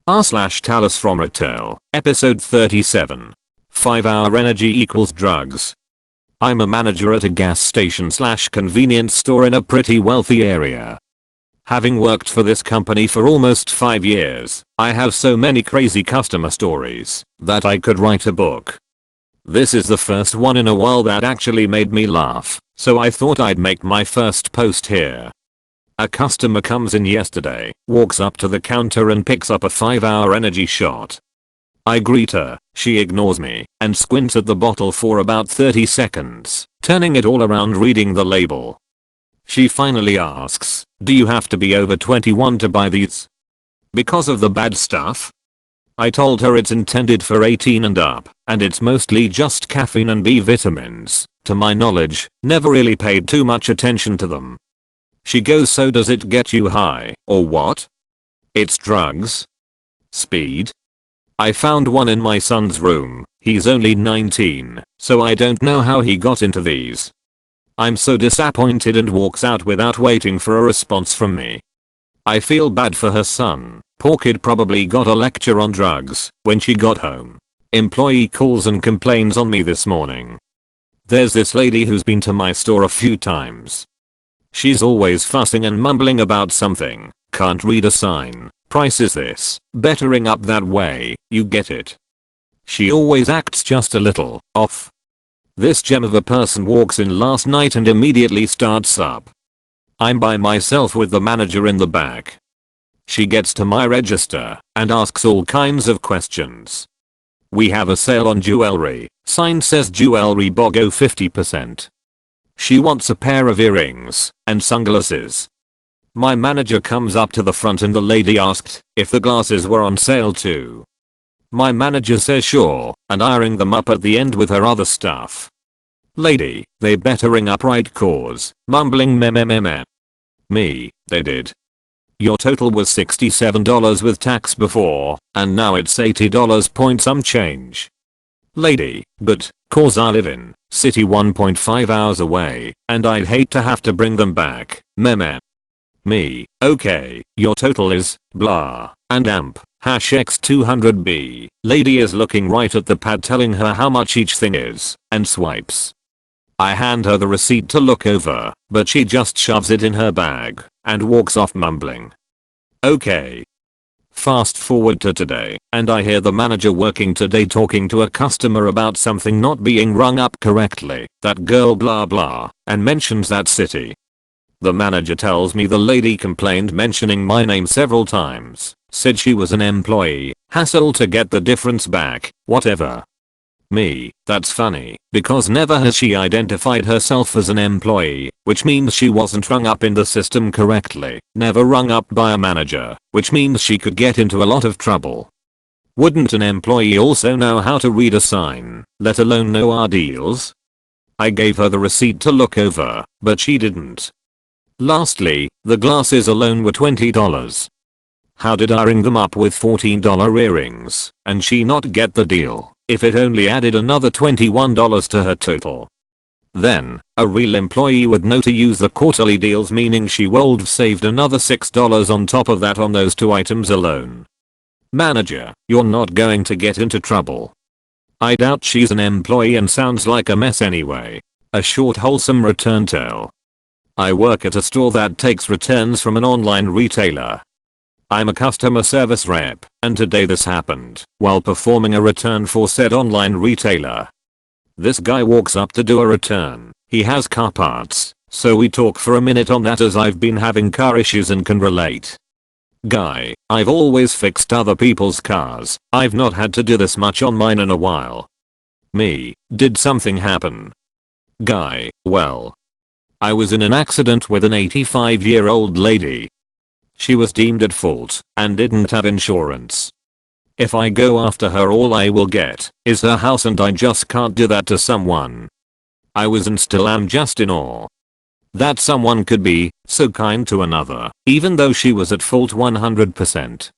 r/TalesFromRetail, episode 37. 5-hour energy equals drugs. I'm a manager at a gas station / convenience store in a pretty wealthy area. Having worked for this company for almost 5 years, I have so many crazy customer stories that I could write a book. This is the first one in a while that actually made me laugh, so I thought I'd make my first post here. A customer comes in yesterday, walks up to the counter and picks up a 5-hour energy shot. I greet her, she ignores me, and squints at the bottle for about 30 seconds, turning it all around reading the label. She finally asks, "Do you have to be over 21 to buy these? Because of the bad stuff?" I told her it's intended for 18 and up, and it's mostly just caffeine and B vitamins. To my knowledge, never really paid too much attention to them. She goes, "So does it get you high, or what?" "It's drugs." "Speed?" "I found one in my son's room. He's only 19, so I don't know how he got into these." I'm so disappointed and walks out without waiting for a response from me. I feel bad for her son. Poor kid probably got a lecture on drugs when she got home. Employee calls and complains on me this morning. There's this lady who's been to my store a few times. She's always fussing and mumbling about something. Can't read a sign. Price is this, bettering up that way, you get it. She always acts just a little off. This gem of a person walks in last night and immediately starts up. I'm by myself with the manager in the back. She gets to my register and asks all kinds of questions. "We have a sale on jewelry," sign says jewelry BOGO 50%. She wants a pair of earrings and sunglasses. My manager comes up to the front and the lady asked if the glasses were on sale too. My manager says sure, and eyeing them up at the end with her other stuff. "Lady, they better ring up right cause," mumbling meh. Me, "They did. Your total was $67 with tax before, and now it's $80 point some change." "Lady, but, cause I live in city 1.5 hours away, and I'd hate to have to bring them back, meh. Me, "Okay, your total is, blah, and amp, #X200B. Lady is looking right at the pad telling her how much each thing is, and swipes. I hand her the receipt to look over, but she just shoves it in her bag, and walks off mumbling. Okay. Fast forward to today, and I hear the manager working today talking to a customer about something not being rung up correctly, that girl blah blah, and mentions that city. The manager tells me the lady complained mentioning my name several times, said she was an employee, hassle to get the difference back, whatever. Me, that's funny, because never has she identified herself as an employee, which means she wasn't rung up in the system correctly, never rung up by a manager, which means she could get into a lot of trouble. Wouldn't an employee also know how to read a sign, let alone know our deals? I gave her the receipt to look over, but she didn't. Lastly, the glasses alone were $20. How did I ring them up with $14 earrings, and she not get the deal, if it only added another $21 to her total? Then, a real employee would know to use the quarterly deals, meaning she would have saved another $6 on top of that on those 2 items alone. Manager, you're not going to get into trouble. I doubt she's an employee and sounds like a mess anyway. A short wholesome return tale. I work at a store that takes returns from an online retailer. I'm a customer service rep, and today this happened while performing a return for said online retailer. This guy walks up to do a return. He has car parts, so we talk for a minute on that as I've been having car issues and can relate. Guy, I've always fixed other people's cars. I've not had to do this much on mine in a while. Me, did something happen? Guy, well, I was in an accident with an 85-year-old lady. She was deemed at fault and didn't have insurance. If I go after her, all I will get is her house, and I just can't do that to someone. I was and still am just in awe that someone could be so kind to another, even though she was at fault 100%.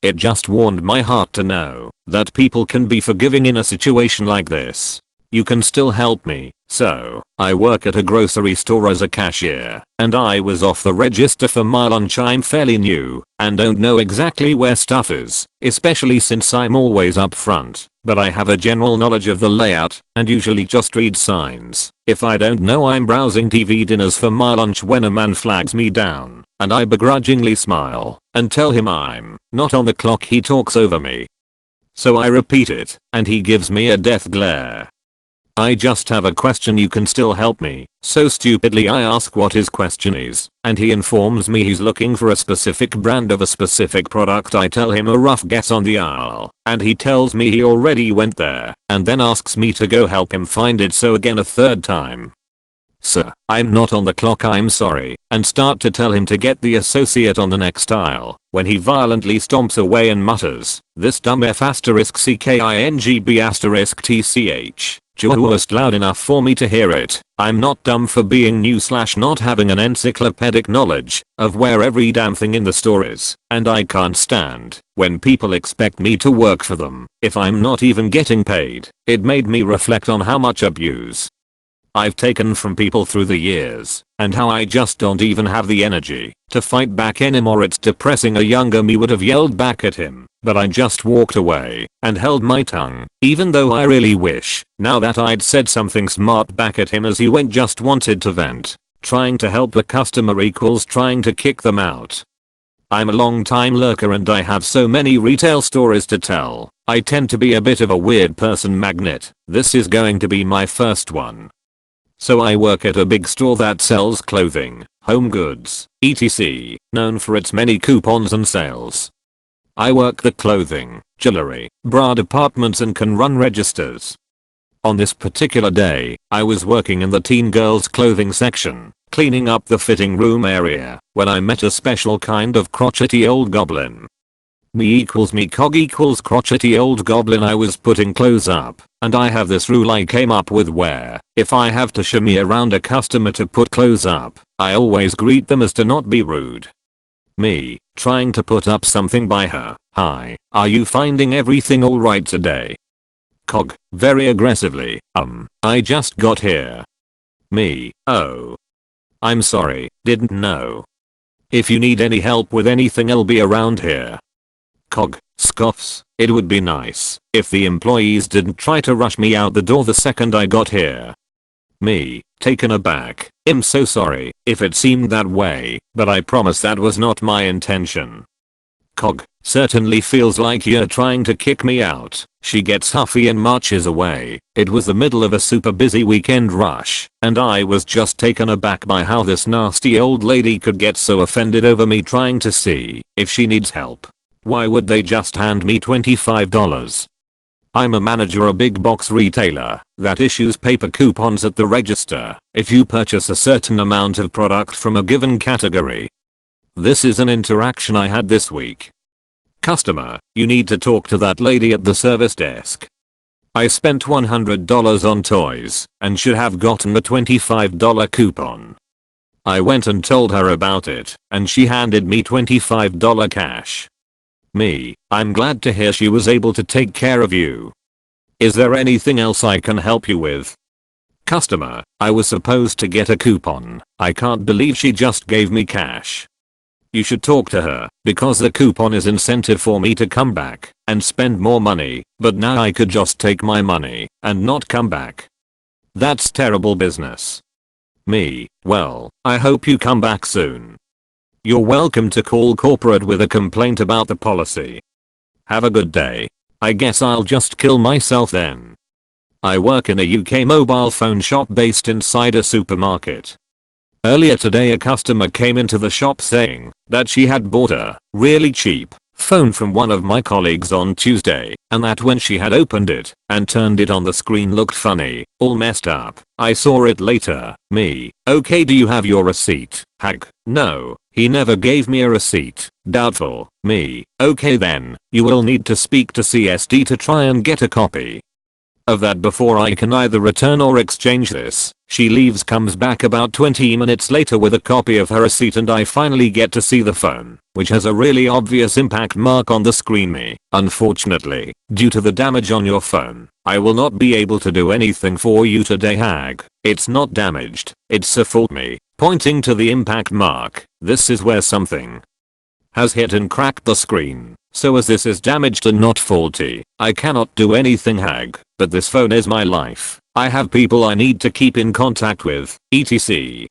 It just warmed my heart to know that people can be forgiving in a situation like this. you can still help me. So, I work at a grocery store as a cashier, and I was off the register for my lunch. I'm fairly new, and don't know exactly where stuff is, especially since I'm always up front, but I have a general knowledge of the layout, and usually just read signs. If I don't know, I'm browsing TV dinners for my lunch when a man flags me down, and I begrudgingly smile, and tell him I'm not on the clock. He talks over me. So I repeat it, and he gives me a death glare. I just have a question, you can still help me. So stupidly I ask what his question is, and he informs me he's looking for a specific brand of a specific product. I tell him a rough guess on the aisle, and he tells me he already went there, and then asks me to go help him find it. So again a third time. Sir, I'm not on the clock, I'm sorry, and start to tell him to get the associate on the next aisle, when he violently stomps away and mutters, "This dumb F *CKINGB*TCH. Just loud enough for me to hear it. I'm not dumb for being new / not having an encyclopedic knowledge of where every damn thing in the store is, and I can't stand when people expect me to work for them if I'm not even getting paid." It made me reflect on how much abuse I've taken from people through the years, and how I just don't even have the energy to fight back anymore. It's depressing. A younger me would have yelled back at him, but I just walked away and held my tongue, even though I really wish now that I'd said something smart back at him as he went. Just wanted to vent. Trying to help the customer equals trying to kick them out. I'm a long time lurker and I have so many retail stories to tell. I tend to be a bit of a weird person magnet. This is going to be my first one. So I work at a big store that sells clothing, home goods, etc., known for its many coupons and sales. I work the clothing, jewelry, bra departments and can run registers. On this particular day, I was working in the teen girls clothing section, cleaning up the fitting room area, when I met a special kind of crotchety old goblin. Me cog equals crotchety old goblin. I was putting clothes up, and I have this rule I came up with where, if I have to shimmy around a customer to put clothes up, I always greet them as to not be rude. Me, trying to put up something by her. "Hi, are you finding everything alright today?" Cog, very aggressively, I just got here." Me, "Oh. I'm sorry, didn't know. If you need any help with anything, I'll be around here." Cog, scoffs, "It would be nice if the employees didn't try to rush me out the door the second I got here." Me, taken aback, "I'm so sorry if it seemed that way, but I promise that was not my intention." Cog, "Certainly feels like you're trying to kick me out." She gets huffy and marches away. It was the middle of a super busy weekend rush, and I was just taken aback by how this nasty old lady could get so offended over me trying to see if she needs help. Why would they just hand me $25? I'm a manager, a big box retailer that issues paper coupons at the register if you purchase a certain amount of product from a given category. This is an interaction I had this week. Customer, "You need to talk to that lady at the service desk. I spent $100 on toys and should have gotten a $25 coupon." I went and told her about it, and she handed me $25 cash. Me, "I'm glad to hear she was able to take care of you. Is there anything else I can help you with?" Customer, "I was supposed to get a coupon. I can't believe she just gave me cash." You should talk to her, because the coupon is incentive for me to come back and spend more money, but now I could just take my money and not come back. That's terrible business. Me, "Well, I hope you come back soon. You're welcome to call corporate with a complaint about the policy. Have a good day. I guess I'll just kill myself then." I work in a UK mobile phone shop based inside a supermarket. Earlier today a customer came into the shop saying that she had bought a really cheap phone from one of my colleagues on Tuesday, and that when she had opened it and turned it on, the screen looked funny, all messed up. I saw it later. Me, "Okay, do you have your receipt?" Hag, "No, he never gave me a receipt." Doubtful. Me, "Okay then, you will need to speak to CSD to try and get a copy." of that before I can either return or exchange this. She leaves, comes back about 20 minutes later with a copy of her receipt, and I finally get to see the phone, which has a really obvious impact mark on the screen. Unfortunately, due to the damage on your phone, I will not be able to do anything for you today, hag. It's not damaged, it's a fault. Me, pointing to the impact mark. This is where something has hit and cracked the screen. So as this is damaged and not faulty, I cannot do anything, hag. But this phone is my life. I have people I need to keep in contact with, etc.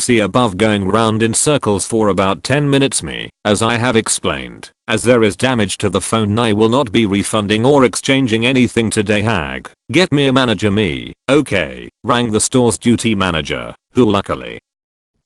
See above, going round in circles for about 10 minutes. Me, as I have explained, as there is damage to the phone, I will not be refunding or exchanging anything today, hag. Get me a manager. Me, okay. Rang the store's duty manager, who luckily,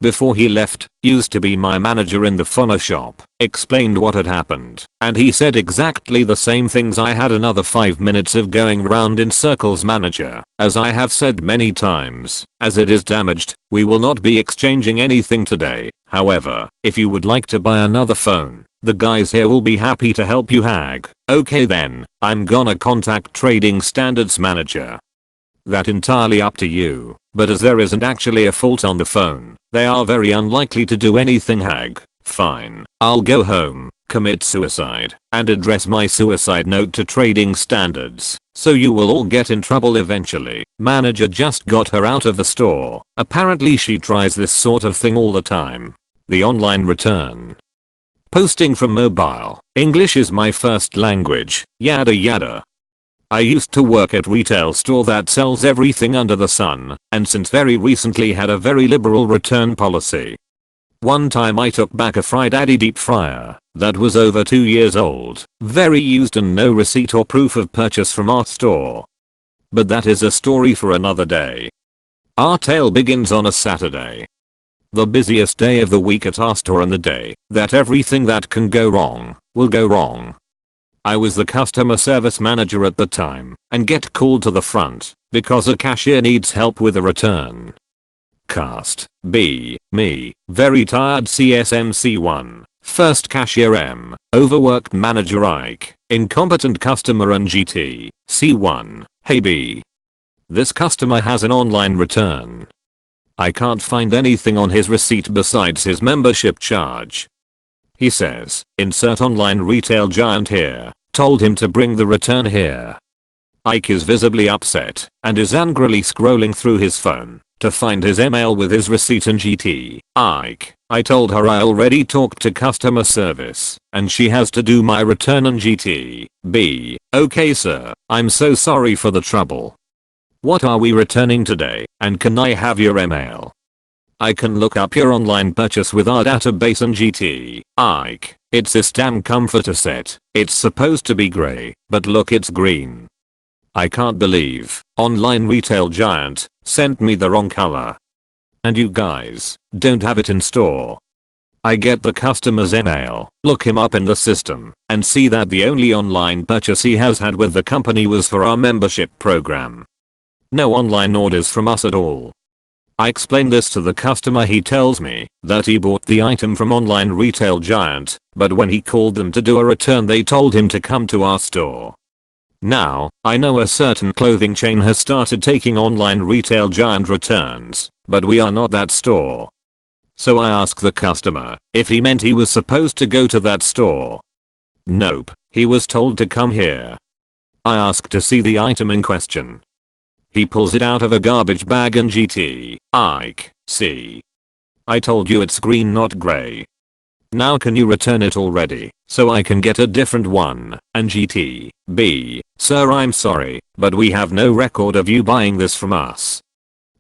before he left, used to be my manager in the phono shop, explained what had happened, and he said exactly the same things. I had another 5 minutes of going round in circles. Manager, as I have said many times, as it is damaged, we will not be exchanging anything today. However, if you would like to buy another phone, the guys here will be happy to help you, hag. Okay then, I'm gonna contact trading standards manager. That entirely up to you, but as there isn't actually a fault on the phone, they are very unlikely to do anything, hag. Fine, I'll go home, commit suicide, and address my suicide note to trading standards, so you will all get in trouble eventually. Manager just got her out of the store. Apparently she tries this sort of thing all the time. The online return. Posting from mobile. English is my first language, yada yada. I used to work at retail store that sells everything under the sun, and since very recently had a very liberal return policy. One time I took back a Fry Daddy deep fryer that was over 2 years old, very used, and no receipt or proof of purchase from our store. But that is a story for another day. Our tale begins on a Saturday, the busiest day of the week at our store, and the day that everything that can go wrong will go wrong. I was the customer service manager at the time and get called to the front because a cashier needs help with a return. Cast B. Me. Very tired CSMC1. First cashier M. Overworked manager Ike. Incompetent customer and GT. C1. Hey B. This customer has an online return. I can't find anything on his receipt besides his membership charge. He says, insert online retail giant here. Told him to bring the return here. Ike is visibly upset and is angrily scrolling through his phone to find his email with his receipt and GT. Ike, I told her I already talked to customer service and she has to do my return and GT. B. Okay sir, I'm so sorry for the trouble. What are we returning today, and can I have your email? I can look up your online purchase with our database and GT. Ike, it's this damn comforter set. It's supposed to be grey, but look, it's green. I can't believe online retail giant sent me the wrong color. And you guys don't have it in store. I get the customer's email, look him up in the system, and see that the only online purchase he has had with the company was for our membership program. No online orders from us at all. I explain this to the customer. He tells me that he bought the item from online retail giant, but when he called them to do a return they told him to come to our store. Now, I know a certain clothing chain has started taking online retail giant returns, but we are not that store. So I ask the customer if he meant he was supposed to go to that store. Nope, he was told to come here. I ask to see the item in question. He pulls it out of a garbage bag and GT. Ike, see. I told you it's green, not grey. Now can you return it already, so I can get a different one, and GT. B. Sir, I'm sorry, but we have no record of you buying this from us.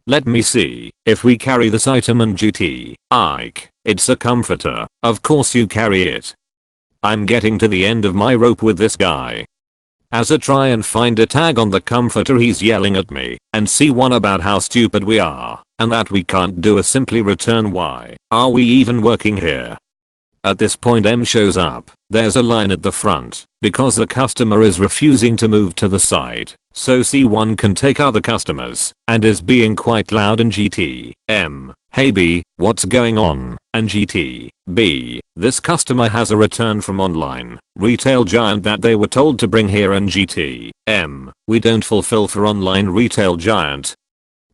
Let me see if we carry this item and GT. Ike, it's a comforter, of course you carry it. I'm getting to the end of my rope with this guy. As I try and find a tag on the comforter he's yelling at me and C1 about how stupid we are and that we can't do a simply return. Why are we even working here? At this point M shows up. There's a line at the front because the customer is refusing to move to the side so C1 can take other customers and is being quite loud in GT. M. Hey B, what's going on? And GT. B. This customer has a return from online retail giant that they were told to bring here. And GT. M. We don't fulfill for online retail giant.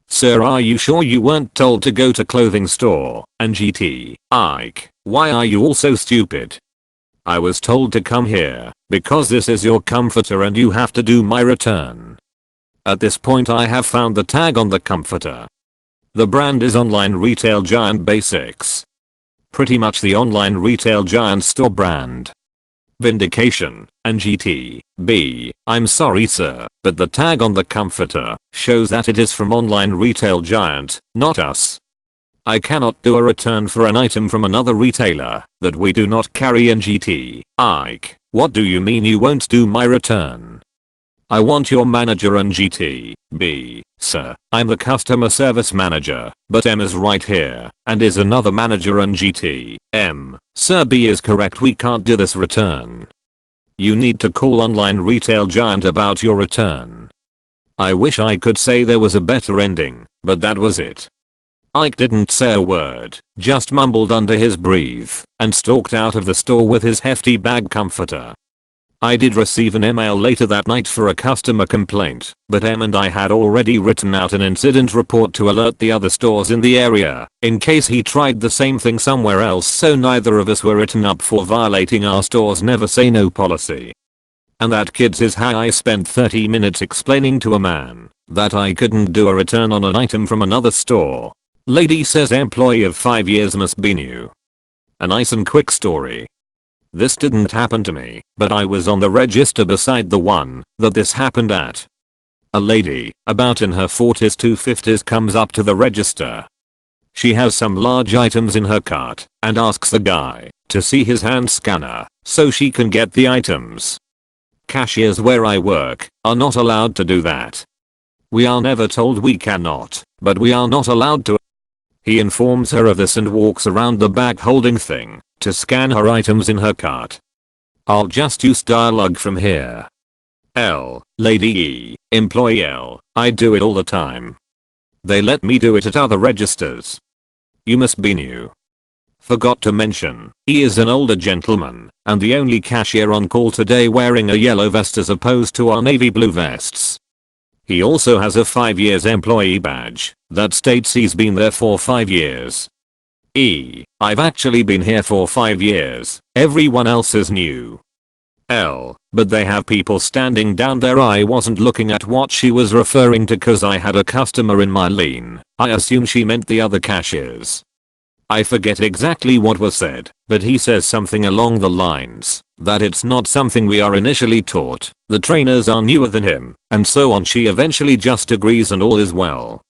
Sir, are you sure you weren't told to go to clothing store? And GT, Ike, why are you all so stupid? I was told to come here because this is your comforter and you have to do my return. At this point I have found the tag on the comforter. The brand is online retail giant basics. Pretty much the online retail giant store brand. Vindication, and GTB, I'm sorry sir, but the tag on the comforter shows that it is from online retail giant, not us. I cannot do a return for an item from another retailer that we do not carry in GT. Ike, what do you mean you won't do my return? I want your manager and GTB, sir, I'm the customer service manager, but M is right here, and is another manager and GTM, sir B is correct, we can't do this return. You need to call online retail giant about your return. I wish I could say there was a better ending, but that was it. Ike didn't say a word, just mumbled under his breath, and stalked out of the store with his hefty bag comforter. I did receive an email later that night for a customer complaint, but M and I had already written out an incident report to alert the other stores in the area, in case he tried the same thing somewhere else, so neither of us were written up for violating our store's never say no policy. And that kids is how I spent 30 minutes explaining to a man that I couldn't do a return on an item from another store. Lady says employee of 5 years must be new. A nice and quick story. This didn't happen to me, but I was on the register beside the one that this happened at. A lady, about in her 40s to 50s, comes up to the register. She has some large items in her cart and asks the guy to see his hand scanner so she can get the items. Cashiers where I work are not allowed to do that. We are never told we cannot, but we are not allowed to. He informs her of this and walks around the bag holding thing to scan her items in her cart. I'll just use dialogue from here. L, Lady E, Employee L, I do it all the time. They let me do it at other registers. You must be new. Forgot to mention, he is an older gentleman and the only cashier on call today wearing a yellow vest as opposed to our navy blue vests. He also has a 5 years employee badge that states he's been there for 5 years. E, I've actually been here for 5 years, everyone else is new. L, but they have people standing down there. I wasn't looking at what she was referring to cause I had a customer in my lane. I assume she meant the other cashiers. I forget exactly what was said, but he says something along the lines that it's not something we are initially taught, the trainers are newer than him, and so on. She eventually just agrees and all is well.